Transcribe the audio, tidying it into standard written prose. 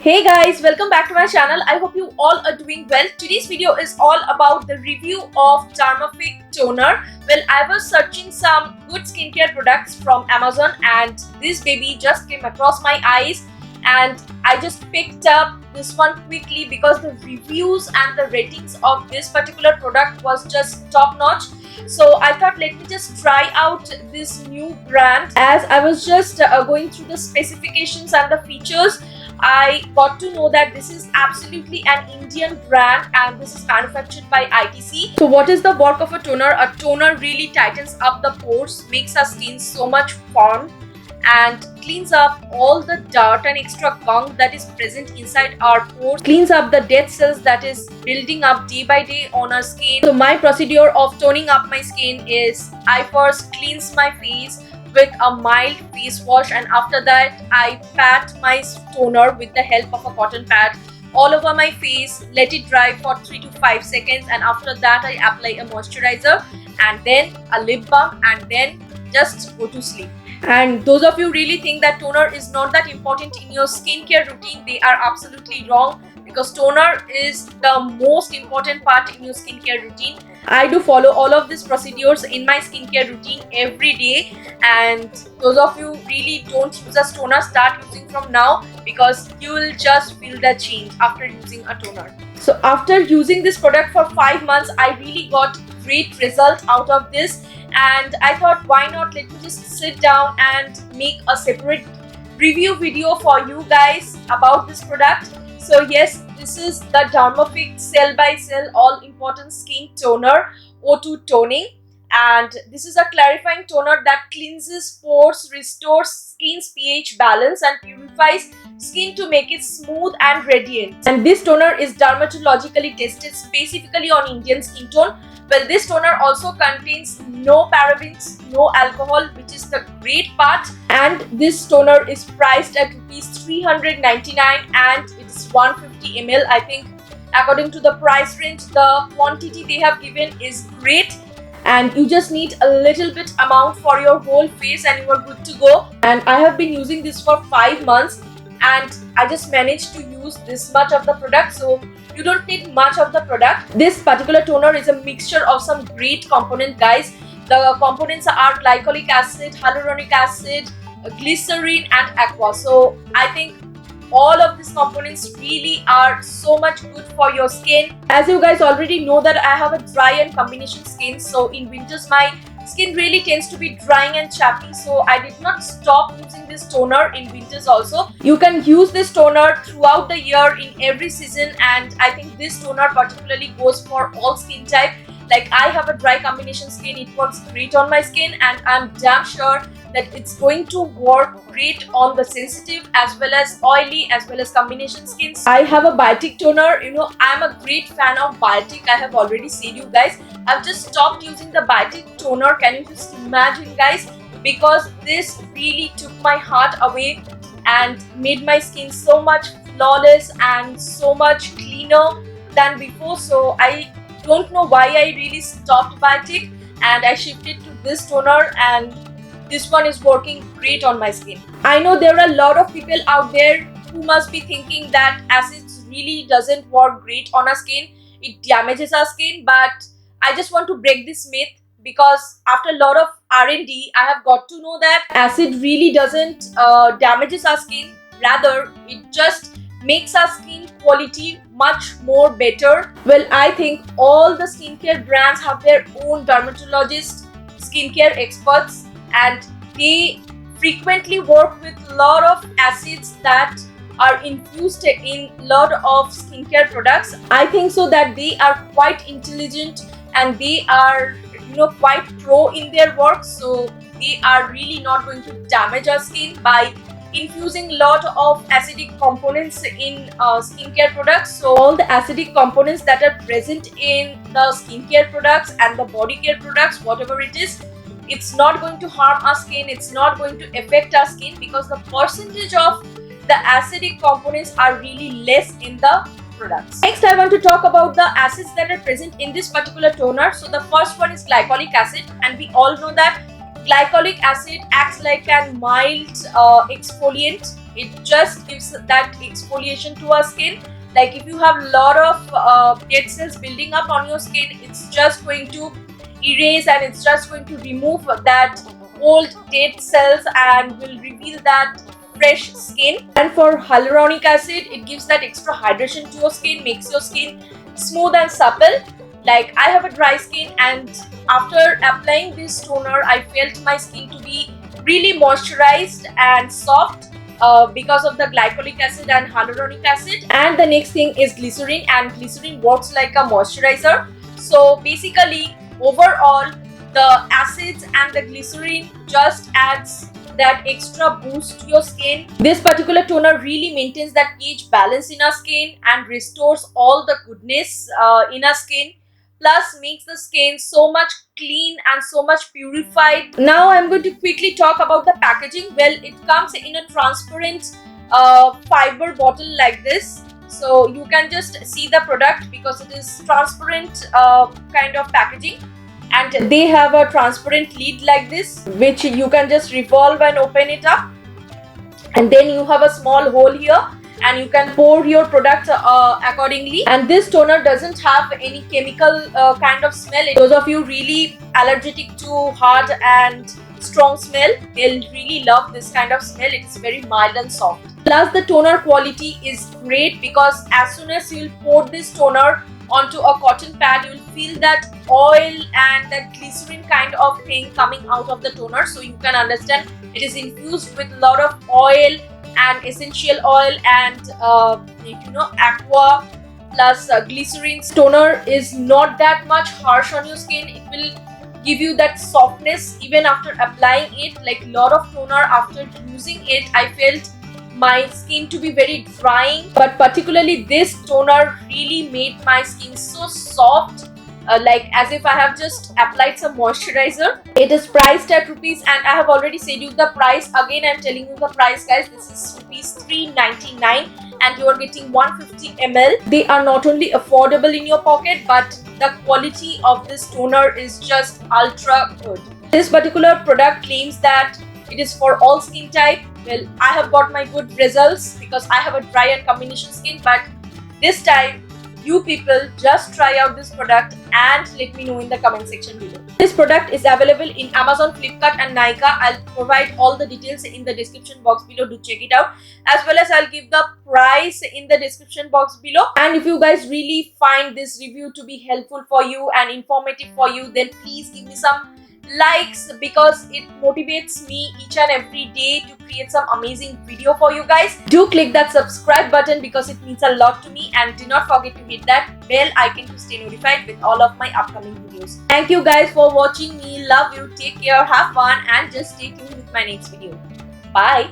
Hey guys, welcome back to my channel. I hope you all are doing well. Today's video is all about the review of Dermafique toner. Well, I was searching some good skincare products from Amazon and this baby just came across my eyes and I just picked up this one quickly because the reviews and the ratings of this particular product was just top notch. So I thought let me just try out this new brand. As I was just going through the specifications and the features, I got to know that this is absolutely an Indian brand and this is manufactured by ITC. So what is the work of a toner? A toner really tightens up the pores, makes our skin so much firm and cleans up all the dirt and extra gunk that is present inside our pores, cleans up the dead cells that is building up day by day on our skin. So my procedure of toning up my skin is I first cleanse my face with a mild face wash and after that I pat my toner with the help of a cotton pad all over my face, let it dry for 3 to 5 seconds and after that I apply a moisturizer and then a lip balm and then just go to sleep. And those of you really think that toner is not that important in your skincare routine, they are absolutely wrong because toner is the most important part in your skincare routine. I do follow all of these procedures in my skincare routine every day and those of you really don't use a toner, start using from now because you will just feel the change after using a toner. So after using this product for 5 months, I really got great result out of this and I thought why not let me just sit down and make a separate review video for you guys about this product. So yes, this is the Dermafique Cell by Cell All Important Skin Toner O2 Toning and this is a clarifying toner that cleanses pores, restores skin's pH balance and purifies skin to make it smooth and radiant. And this toner is dermatologically tested specifically on Indian skin tone. Well, this toner also contains no parabens, no alcohol, which is the great part. And this toner is priced at rupees 399 and it's 150 ml. I think according to the price range, the quantity they have given is great. And you just need a little bit amount for your whole face and you are good to go. And I have been using this for 5 months and I just managed to use this much of the product, so you don't need much of the product. This particular toner is a mixture of some great components, guys. The components are glycolic acid, hyaluronic acid, glycerin and aqua. So I think all of these components really are so much good for your skin. As you guys already know that I have a dry and combination skin, so in winters my skin really tends to be drying and chappy, so I did not stop using this toner in winters also. You can use this toner throughout the year in every season and I think this toner particularly goes for all skin type. Like I have a dry combination skin, it works great on my skin and I'm damn sure that it's going to work great on the sensitive as well as oily as well as combination skins. I have a biotic toner, you know, I'm a great fan of biotic. I have already said you guys, I've just stopped using the biotic toner. Can you just imagine, guys, because this really took my heart away and made my skin so much flawless and so much cleaner than before. So I don't know why I really stopped biotic and I shifted to this toner and this one is working great on my skin. I know there are a lot of people out there who must be thinking that acids really doesn't work great on our skin. It damages our skin, but I just want to break this myth because after a lot of R&D, I have got to know that acid really doesn't damages our skin. Rather, it just makes our skin quality much more better. Well, I think all the skincare brands have their own dermatologist, skincare experts, and they frequently work with a lot of acids that are infused in a lot of skincare products. I think so that they are quite intelligent and they are, you know, quite pro in their work, so they are really not going to damage our skin by infusing a lot of acidic components in skincare products. So all the acidic components that are present in the skincare products and the body care products, whatever it is, it's not going to harm our skin, it's not going to affect our skin because the percentage of the acidic components are really less in the products. Next, I want to talk about the acids that are present in this particular toner. So the first one is glycolic acid and we all know that Glycolic acid acts like a mild exfoliant. It just gives that exfoliation to our skin. Like if you have a lot of dead cells building up on your skin, it's just going to erase and it's just going to remove that old dead cells and will reveal that fresh skin. And for hyaluronic acid, it gives that extra hydration to your skin, makes your skin smooth and supple. Like I have a dry skin, and after applying this toner, I felt my skin to be really moisturized and soft because of the glycolic acid and hyaluronic acid. And the next thing is glycerin, and glycerin works like a moisturizer. So basically, overall, the acids and the glycerin just adds that extra boost to your skin. This particular toner really maintains that pH balance in our skin and restores all the goodness in our skin, plus makes the skin so much clean and so much purified. Now I'm going to quickly talk about the packaging. Well, it comes in a transparent fiber bottle like this, so you can just see the product because it is transparent kind of packaging. And they have a transparent lid like this, which you can just revolve and open it up. And then you have a small hole here, and you can pour your product accordingly. And this toner doesn't have any chemical kind of smell. Those of you really allergic to hard and strong smell, they'll really love this kind of smell. It's very mild and soft. Plus the toner quality is great because as soon as you'll pour this toner onto a cotton pad, you will feel that oil and that glycerin kind of thing coming out of the toner. So you can understand it is infused with a lot of oil and essential oil and AQUA plus glycerin. Toner is not that much harsh on your skin. It will give you that softness even after applying it. Like a lot of toner, after using it, I felt my skin to be very drying, but particularly this toner really made my skin so soft, like as if I have just applied some moisturizer. It is priced at rupees, and I have already said you the price. Again, I'm telling you the price, guys. This is rupees 399 and you are getting 150 ml. They are not only affordable in your pocket, but the quality of this toner is just ultra good. This particular product claims that it is for all skin type. Well, I have got my good results because I have a dry and combination skin, but this time you people just try out this product and let me know in the comment section below. This product is available in Amazon, Flipkart and Nykaa. I'll provide all the details in the description box below. Do check it out, as well as I'll give the price in the description box below. And if you guys really find this review to be helpful for you and informative for you, then please give me some likes because it motivates me each and every day to create some amazing video for you guys. Do click that subscribe button because it means a lot to me, and do not forget to hit that bell icon to stay notified with all of my upcoming videos. Thank you guys for watching me. Love you. Take care. Have fun and just stay tuned with my next video. Bye.